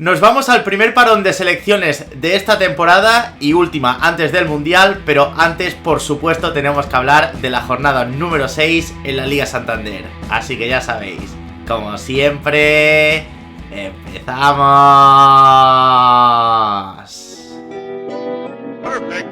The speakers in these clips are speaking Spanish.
Nos vamos al primer parón de selecciones de esta temporada y última antes del Mundial, pero antes, por supuesto, tenemos que hablar de la jornada número 6 en la Liga Santander. Así que ya sabéis, como siempre, empezamos. Perfect.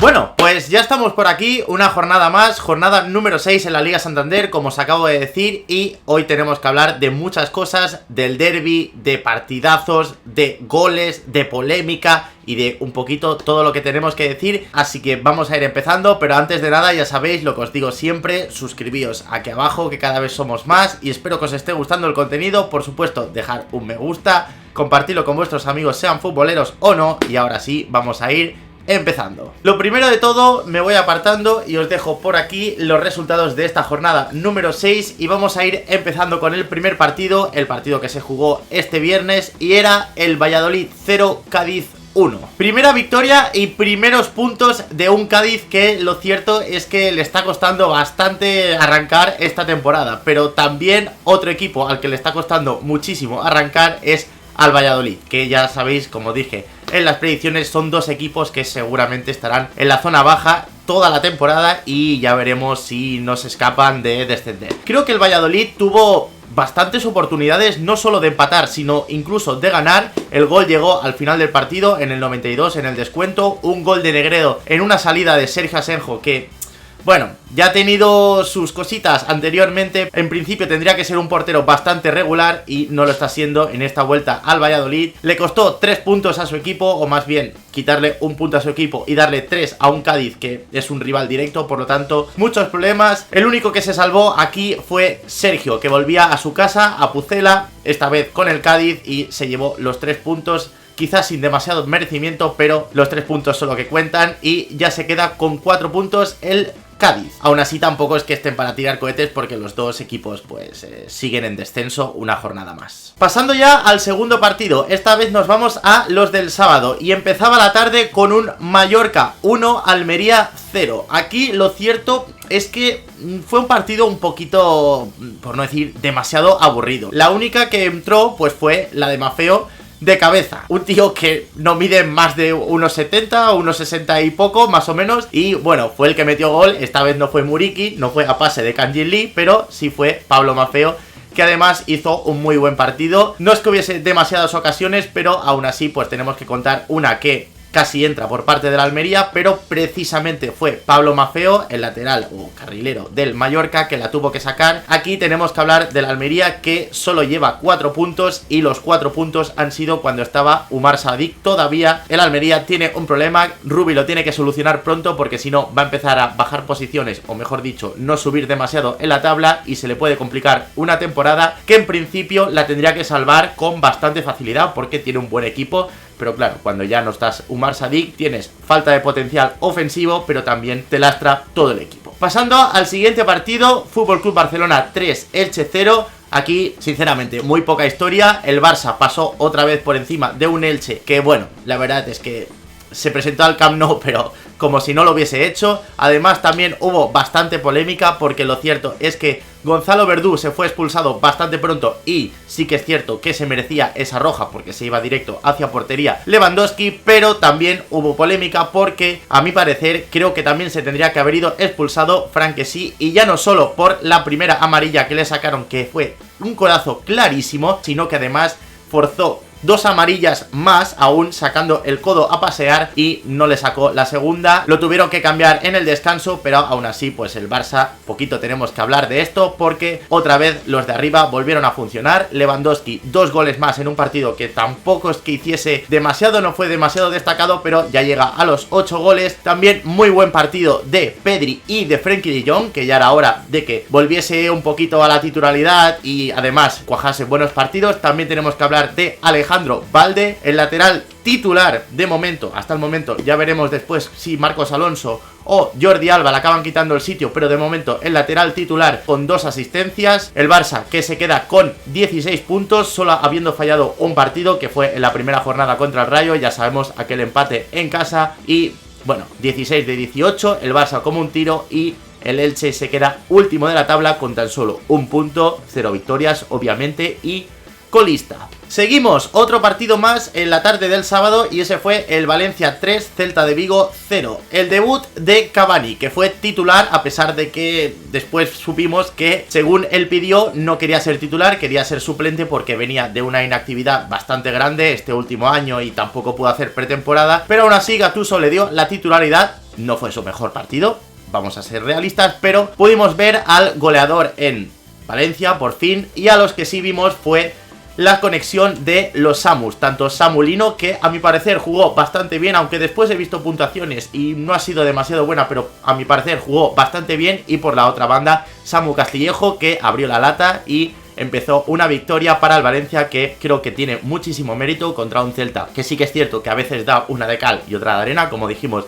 Bueno, pues ya estamos por aquí, una jornada más, jornada número 6 en la Liga Santander, como os acabo de decir, y hoy tenemos que hablar de muchas cosas, del derbi, de partidazos, de goles, de polémica y de un poquito todo lo que tenemos que decir, así que vamos a ir empezando, pero antes de nada ya sabéis lo que os digo siempre, suscribíos aquí abajo que cada vez somos más y espero que os esté gustando el contenido, por supuesto dejar un me gusta, compartirlo con vuestros amigos sean futboleros o no y ahora sí vamos a ir empezando. Lo primero de todo, me voy apartando y os dejo por aquí los resultados de esta jornada número 6 y vamos a ir empezando con el primer partido, el partido que se jugó este viernes y era el Valladolid 0, Cádiz 1. Primera victoria y primeros puntos de un Cádiz que lo cierto es que le está costando bastante arrancar esta temporada, pero también otro equipo al que le está costando muchísimo arrancar es al Valladolid, que ya sabéis, como dije en las predicciones, son dos equipos que seguramente estarán en la zona baja toda la temporada y ya veremos si nos escapan de descender. Creo que el Valladolid tuvo bastantes oportunidades, no solo de empatar, sino incluso de ganar. El gol llegó al final del partido, en el 92, en el descuento, un gol de Negredo en una salida de Sergio Asenjo que, bueno, ya ha tenido sus cositas anteriormente. En principio tendría que ser un portero bastante regular y no lo está siendo en esta vuelta al Valladolid. Le costó 3 puntos a su equipo, o más bien quitarle un punto a su equipo y darle 3 a un Cádiz que es un rival directo, por lo tanto muchos problemas. El único que se salvó aquí fue Sergio, que volvía a su casa, a Pucela, esta vez con el Cádiz, y se llevó los 3 puntos. Quizás sin demasiado merecimiento, pero los 3 puntos son lo que cuentan y ya se queda con 4 puntos el Cádiz. Aún así tampoco es que estén para tirar cohetes porque los dos equipos pues siguen en descenso una jornada más. Pasando ya al segundo partido, esta vez nos vamos a los del sábado y empezaba la tarde con un Mallorca 1, Almería 0. Aquí lo cierto es que fue un partido un poquito, por no decir demasiado aburrido. La única que entró pues fue la de Maffeo de cabeza, un tío que no mide más de 1,70 o 1,60 y poco, más o menos, y bueno, fue el que metió gol. Esta vez no fue Muriqui, no fue a pase de Kangin Lee, pero sí fue Pablo Maffeo, que además hizo un muy buen partido. No es que hubiese demasiadas ocasiones, pero aún así pues tenemos que contar una que casi entra por parte de la Almería, pero precisamente fue Pablo Maffeo, el lateral o carrilero del Mallorca, que la tuvo que sacar. Aquí tenemos que hablar de la Almería, que solo lleva 4 puntos y los 4 puntos han sido cuando estaba Umar Sadik. Todavía el Almería tiene un problema, Rubi lo tiene que solucionar pronto porque si no va a empezar a bajar posiciones, o mejor dicho, no subir demasiado en la tabla y se le puede complicar una temporada que en principio la tendría que salvar con bastante facilidad porque tiene un buen equipo. Pero claro, cuando ya no estás Umar Sadik, tienes falta de potencial ofensivo, pero también te lastra todo el equipo. Pasando al siguiente partido, Fútbol Club Barcelona 3, Elche 0. Aquí, sinceramente, muy poca historia. El Barça pasó otra vez por encima de un Elche que, bueno, la verdad es que se presentó al Camp Nou, pero como si no lo hubiese hecho. Además también hubo bastante polémica porque lo cierto es que Gonzalo Verdú se fue expulsado bastante pronto y sí que es cierto que se merecía esa roja porque se iba directo hacia portería Lewandowski, pero también hubo polémica porque a mi parecer creo que también se tendría que haber ido expulsado Frank Kessie, y ya no solo por la primera amarilla que le sacaron, que fue un codazo clarísimo, sino que además forzó 2 amarillas más aún, sacando el codo a pasear, y no le sacó la segunda. Lo tuvieron que cambiar en el descanso, pero aún así pues el Barça, poquito tenemos que hablar de esto porque otra vez los de arriba volvieron a funcionar. Lewandowski 2 goles más en un partido que tampoco es que hiciese demasiado, no fue demasiado destacado, pero ya llega a los 8 goles. También muy buen partido de Pedri y de Frenkie de Jong, que ya era hora de que volviese un poquito a la titularidad y además cuajase buenos partidos. También tenemos que hablar de Alejandro Balde, el lateral titular de momento, hasta el momento. Ya veremos después si Marcos Alonso o Jordi Alba le acaban quitando el sitio, pero de momento el lateral titular con 2 asistencias. El Barça que se queda con 16 puntos, solo habiendo fallado un partido que fue en la primera jornada contra el Rayo. Ya sabemos, aquel empate en casa. Y bueno, 16 de 18, el Barça como un tiro y el Elche se queda último de la tabla con tan solo un punto, 0 victorias obviamente y colista. Seguimos, otro partido más en la tarde del sábado y ese fue el Valencia 3, Celta de Vigo 0. El debut de Cavani, que fue titular a pesar de que después supimos que según él pidió no quería ser titular, quería ser suplente porque venía de una inactividad bastante grande este último año y tampoco pudo hacer pretemporada, pero aún así Gattuso le dio la titularidad. No fue su mejor partido, vamos a ser realistas, pero pudimos ver al goleador en Valencia por fin, y a los que sí vimos fue la conexión de los Samus, tanto Samu Lino, que a mi parecer jugó bastante bien, aunque después he visto puntuaciones y no ha sido demasiado buena, pero a mi parecer jugó bastante bien, y por la otra banda Samu Castillejo, que abrió la lata y empezó una victoria para el Valencia que creo que tiene muchísimo mérito contra un Celta que sí que es cierto que a veces da una de cal y otra de arena, como dijimos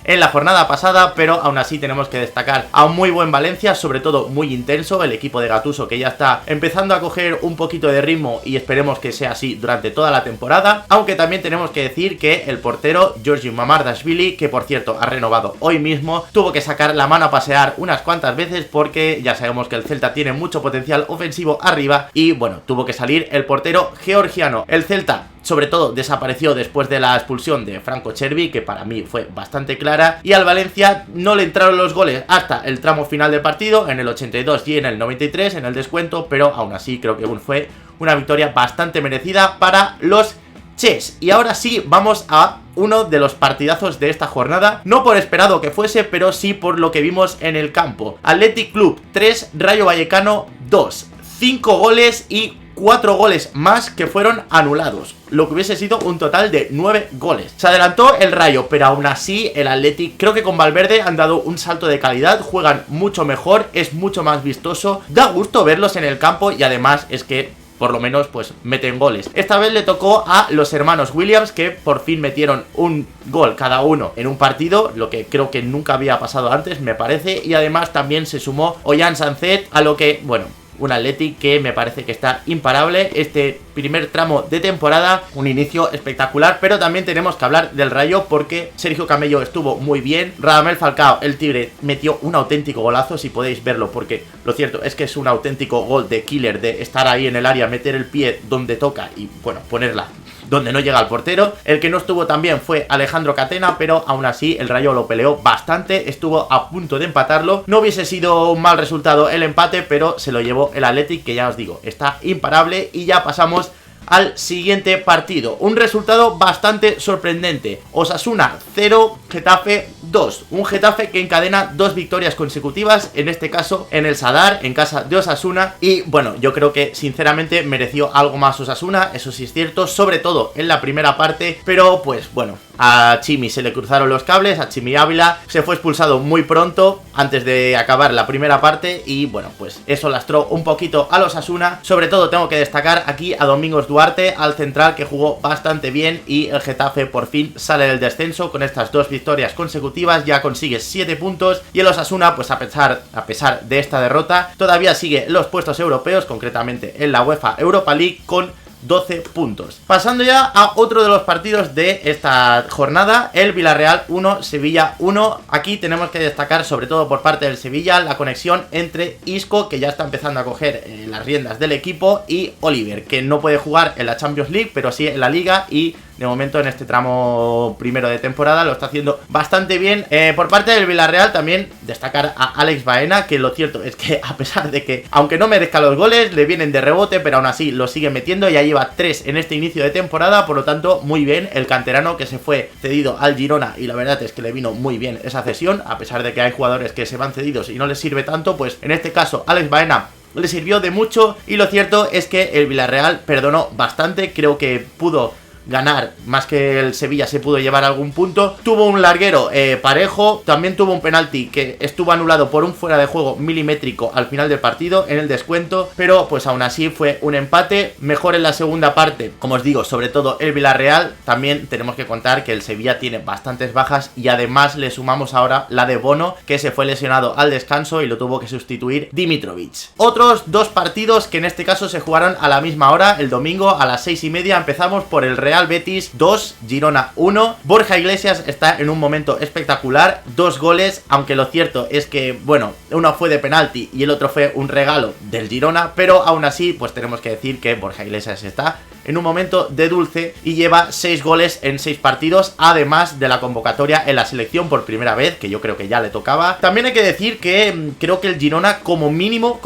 en la jornada pasada, pero aún así tenemos que destacar a un muy buen Valencia, sobre todo muy intenso, el equipo de Gattuso que ya está empezando a coger un poquito de ritmo y esperemos que sea así durante toda la temporada, aunque también tenemos que decir que el portero Georgi Mamardashvili, que por cierto ha renovado hoy mismo, tuvo que sacar la mano a pasear unas cuantas veces porque ya sabemos que el Celta tiene mucho potencial ofensivo arriba y bueno, tuvo que salir el portero georgiano. El Celta sobre todo desapareció después de la expulsión de Franco Cervi, que para mí fue bastante clara, y al Valencia no le entraron los goles hasta el tramo final del partido, en el 82 y en el 93, en el descuento, pero aún así creo que fue una victoria bastante merecida para los Ches. Y ahora sí, vamos a uno de los partidazos de esta jornada, no por esperado que fuese, pero sí por lo que vimos en el campo. Athletic Club 3, Rayo Vallecano 2, 5 goles y 4 goles más que fueron anulados, lo que hubiese sido un total de 9 goles. Se adelantó el Rayo, pero aún así el Athletic, creo que con Valverde han dado un salto de calidad, juegan mucho mejor, es mucho más vistoso, da gusto verlos en el campo y además es que por lo menos pues meten goles. Esta vez le tocó a los hermanos Williams, que por fin metieron un gol cada uno en un partido, lo que creo que nunca había pasado antes, me parece, y además también se sumó Ollán Sancet, a lo que, bueno, un Athletic que me parece que está imparable este primer tramo de temporada, un inicio espectacular, pero también tenemos que hablar del Rayo porque Sergio Camello estuvo muy bien, Radamel Falcao, el Tigre, metió un auténtico golazo, si podéis verlo, porque lo cierto es que es un auténtico gol de killer, de estar ahí en el área, meter el pie donde toca y, bueno, ponerla donde no llega el portero. El que no estuvo tan bien fue Alejandro Catena, pero aún así el Rayo lo peleó bastante, estuvo a punto de empatarlo. No hubiese sido un mal resultado el empate, pero se lo llevó el Athletic, que ya os digo, está imparable. Y ya pasamos al siguiente partido, un resultado bastante sorprendente. Osasuna 0, Getafe 2, un Getafe que encadena 2 victorias consecutivas, en este caso en el Sadar, en casa de Osasuna, y bueno, yo creo que sinceramente mereció algo más Osasuna, eso sí es cierto, sobre todo en la primera parte, pero pues bueno, a Chimi se le cruzaron los cables, a Chimi Ávila se fue expulsado muy pronto, antes de acabar la primera parte, y bueno, pues eso lastró un poquito a los Osasuna. Sobre todo tengo que destacar aquí a Domingos Duarte, al central, que jugó bastante bien, y el Getafe por fin sale del descenso con estas 2 victorias consecutivas, ya consigue 7 puntos, y el Osasuna, pues a pesar de esta derrota, todavía sigue los puestos europeos, concretamente en la UEFA Europa League, con 12 puntos. Pasando ya a otro de los partidos de esta jornada, el Villarreal 1, Sevilla 1. Aquí tenemos que destacar, sobre todo por parte del Sevilla, la conexión entre Isco, que ya está empezando a coger las riendas del equipo, y Oliver, que no puede jugar en la Champions League, pero sí en la Liga, y de momento en este tramo primero de temporada lo está haciendo bastante bien. Por parte del Villarreal también destacar a Alex Baena, que lo cierto es que a pesar de que, aunque no merezca los goles, le vienen de rebote, pero aún así lo sigue metiendo, ya lleva 3 en este inicio de temporada, por lo tanto muy bien el canterano, que se fue cedido al Girona, y la verdad es que le vino muy bien esa cesión, a pesar de que hay jugadores que se van cedidos y no les sirve tanto, pues en este caso Alex Baena le sirvió de mucho, y lo cierto es que el Villarreal perdonó bastante, creo que pudo ganar más que el Sevilla, se pudo llevar algún punto. Tuvo un larguero parejo, también tuvo un penalti que estuvo anulado por un fuera de juego milimétrico al final del partido, en el descuento, pero pues aún así fue un empate. Mejor en la segunda parte, como os digo, sobre todo el Villarreal. También tenemos que contar que el Sevilla tiene bastantes bajas, y además le sumamos ahora la de Bono, que se fue lesionado al descanso y lo tuvo que sustituir Dimitrovic. Otros 2 partidos que en este caso se jugaron a la misma hora, el domingo a las 6:30. Empezamos por el Real Real Betis 2, Girona 1. Borja Iglesias está en un momento espectacular, 2 goles, aunque lo cierto es que, bueno, uno fue de penalti y el otro fue un regalo del Girona, pero aún así, pues tenemos que decir que Borja Iglesias está en un momento de dulce y lleva 6 goles en 6 partidos, además de la convocatoria en la selección por primera vez, que yo creo que ya le tocaba. También hay que decir que creo que el Girona como mínimo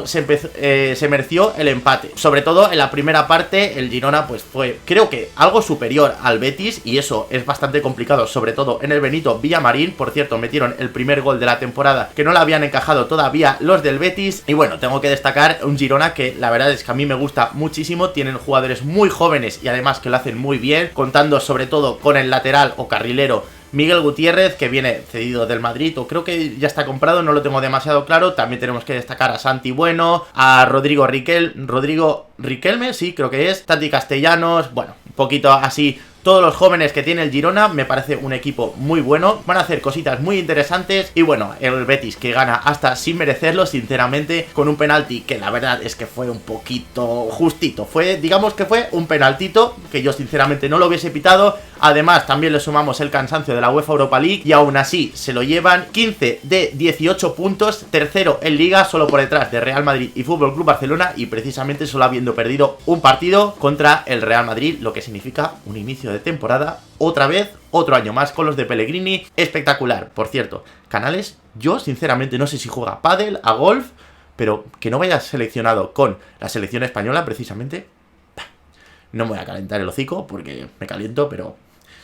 se mereció el empate. Sobre todo en la primera parte el Girona pues fue, creo que algo superior al Betis, y eso es bastante complicado, sobre todo en el Benito Villamarín. Por cierto, metieron el primer gol de la temporada que no le habían encajado todavía los del Betis. Y bueno, tengo que destacar un Girona que la verdad es que a mí me gusta muchísimo. Tienen jugadores muy jóvenes y además que lo hacen muy bien, contando sobre todo con el lateral o carrilero Miguel Gutiérrez, que viene cedido del Madrid, o creo que ya está comprado, no lo tengo demasiado claro. También tenemos que destacar a Santi Bueno, a Rodrigo Riquelme, sí, creo que es, Tati Castellanos, bueno, un poquito así. Todos los jóvenes que tiene el Girona, me parece un equipo muy bueno, van a hacer cositas muy interesantes. Y bueno, el Betis que gana hasta sin merecerlo, sinceramente, con un penalti que la verdad es que fue un poquito justito. Digamos que fue un penaltito que yo sinceramente no lo hubiese pitado. Además también le sumamos el cansancio de la UEFA Europa League y aún así se lo llevan. 15 de 18 puntos, tercero en Liga, solo por detrás de Real Madrid y FC Barcelona, y precisamente solo habiendo perdido un partido contra el Real Madrid, lo que significa un inicio de temporada, otra vez, otro año más con los de Pellegrini, espectacular. Por cierto, Canales, yo sinceramente no sé si juega a pádel, a golf, pero que no vaya seleccionado con la selección española precisamente, no me voy a calentar el hocico porque me caliento, pero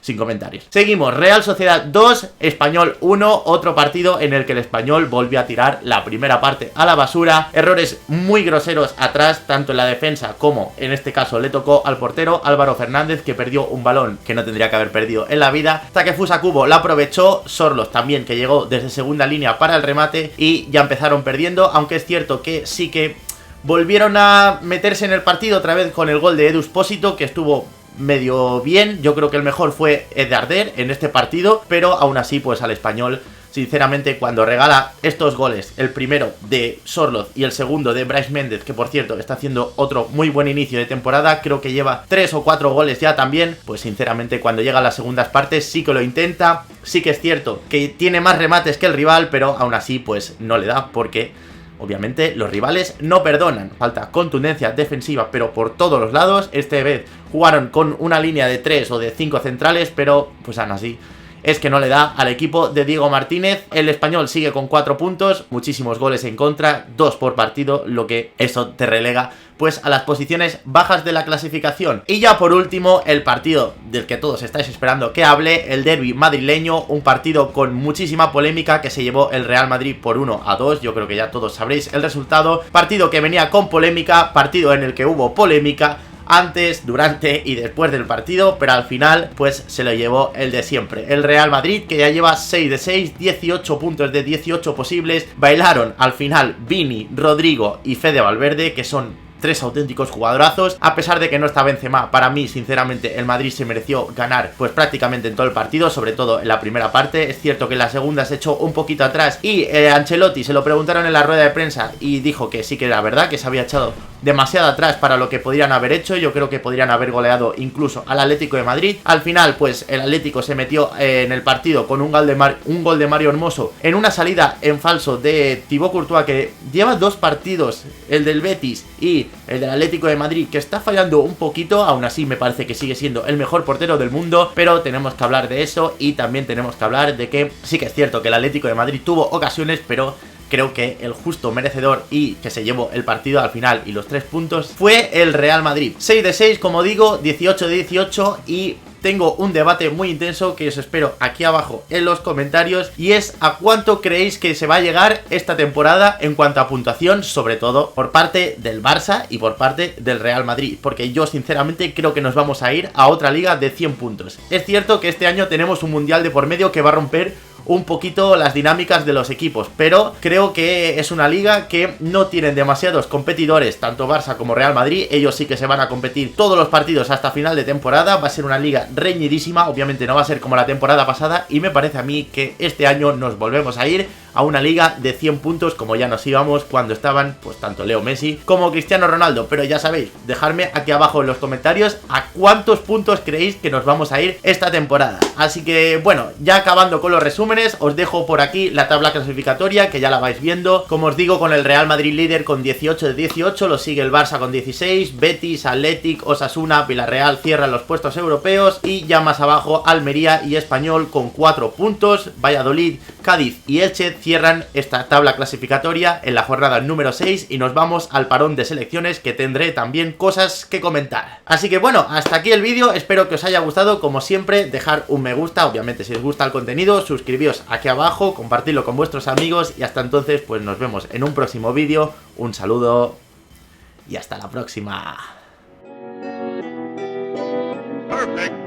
sin comentarios. Seguimos, Real Sociedad 2, Español 1, otro partido en el que el Español volvió a tirar la primera parte a la basura. Errores muy groseros atrás, tanto en la defensa como en este caso le tocó al portero Álvaro Fernández, que perdió un balón que no tendría que haber perdido en la vida. Takefusa Kubo la aprovechó, Sorloth también, que llegó desde segunda línea para el remate, y ya empezaron perdiendo, aunque es cierto que sí que volvieron a meterse en el partido otra vez con el gol de Edu Espósito, que estuvo medio bien. Yo creo que el mejor fue Darder en este partido, pero aún así pues al Español, sinceramente, cuando regala estos goles, el primero de Sorloth y el segundo de Brais Méndez, que por cierto está haciendo otro muy buen inicio de temporada, creo que lleva 3 o 4 goles ya también, pues sinceramente cuando llega a las segundas partes sí que lo intenta. Sí que es cierto que tiene más remates que el rival, pero aún así pues no le da, porque obviamente los rivales no perdonan. Falta contundencia defensiva, pero por todos los lados. Esta vez jugaron con una línea de 3 o de 5 centrales, pero pues aún así es que no le da al equipo de Diego Martínez. El Español sigue con 4 puntos, muchísimos goles en contra, 2 por partido, lo que eso te relega pues a las posiciones bajas de la clasificación. Y ya por último, el partido del que todos estáis esperando que hable, el derbi madrileño, un partido con muchísima polémica que se llevó el Real Madrid por 1-2, yo creo que ya todos sabréis el resultado. Partido que venía con polémica, partido en el que hubo polémica antes, durante y después del partido, pero al final pues se lo llevó el de siempre, el Real Madrid, que ya lleva 6 de 6, 18 puntos de 18 posibles. Bailaron al final Vini, Rodrigo y Fede Valverde, que son 3 auténticos jugadorazos. A pesar de que no está Benzema, para mí sinceramente el Madrid se mereció ganar pues prácticamente en todo el partido, sobre todo en la primera parte. Es cierto que en la segunda se echó un poquito atrás y Ancelotti se lo preguntaron en la rueda de prensa y dijo que sí que era verdad, que se había echado demasiado atrás para lo que podrían haber hecho. Yo creo que podrían haber goleado incluso al Atlético de Madrid. Al final pues el Atlético se metió en el partido con un gol de Mario Hermoso en una salida en falso de Thibaut Courtois, que lleva 2 partidos, el del Betis y el del Atlético de Madrid, que está fallando un poquito. Aún así me parece que sigue siendo el mejor portero del mundo, pero tenemos que hablar de eso. Y también tenemos que hablar de que sí que es cierto que el Atlético de Madrid tuvo ocasiones, pero creo que el justo merecedor y que se llevó el partido al final y los 3 puntos fue el Real Madrid. 6 de 6, como digo, 18 de 18, y tengo un debate muy intenso que os espero aquí abajo en los comentarios, y es a cuánto creéis que se va a llegar esta temporada en cuanto a puntuación, sobre todo por parte del Barça y por parte del Real Madrid, porque yo sinceramente creo que nos vamos a ir a otra liga de 100 puntos. Es cierto que este año tenemos un mundial de por medio que va a romper un poquito las dinámicas de los equipos, pero creo que es una liga que no tienen demasiados competidores, tanto Barça como Real Madrid. Ellos sí que se van a competir todos los partidos hasta final de temporada, va a ser una liga reñidísima, obviamente no va a ser como la temporada pasada, y me parece a mí que este año nos volvemos a ir a una liga de 100 puntos como ya nos íbamos cuando estaban pues tanto Leo Messi como Cristiano Ronaldo. Pero ya sabéis, dejadme aquí abajo en los comentarios a cuántos puntos creéis que nos vamos a ir esta temporada. Así que bueno, ya acabando con los resúmenes, os dejo por aquí la tabla clasificatoria que ya la vais viendo. Como os digo, con el Real Madrid líder con 18 de 18, lo sigue el Barça con 16, Betis, Athletic, Osasuna, Villarreal cierran los puestos europeos y ya más abajo Almería y Español con 4 puntos, Valladolid, Cádiz y Elche cierran esta tabla clasificatoria en la jornada número 6 y nos vamos al parón de selecciones, que tendré también cosas que comentar. Así que bueno, hasta aquí el vídeo, espero que os haya gustado. Como siempre, dejar un me gusta, obviamente si os gusta el contenido, suscribíos aquí abajo, compartidlo con vuestros amigos y hasta entonces pues nos vemos en un próximo vídeo. Un saludo y hasta la próxima. Perfect.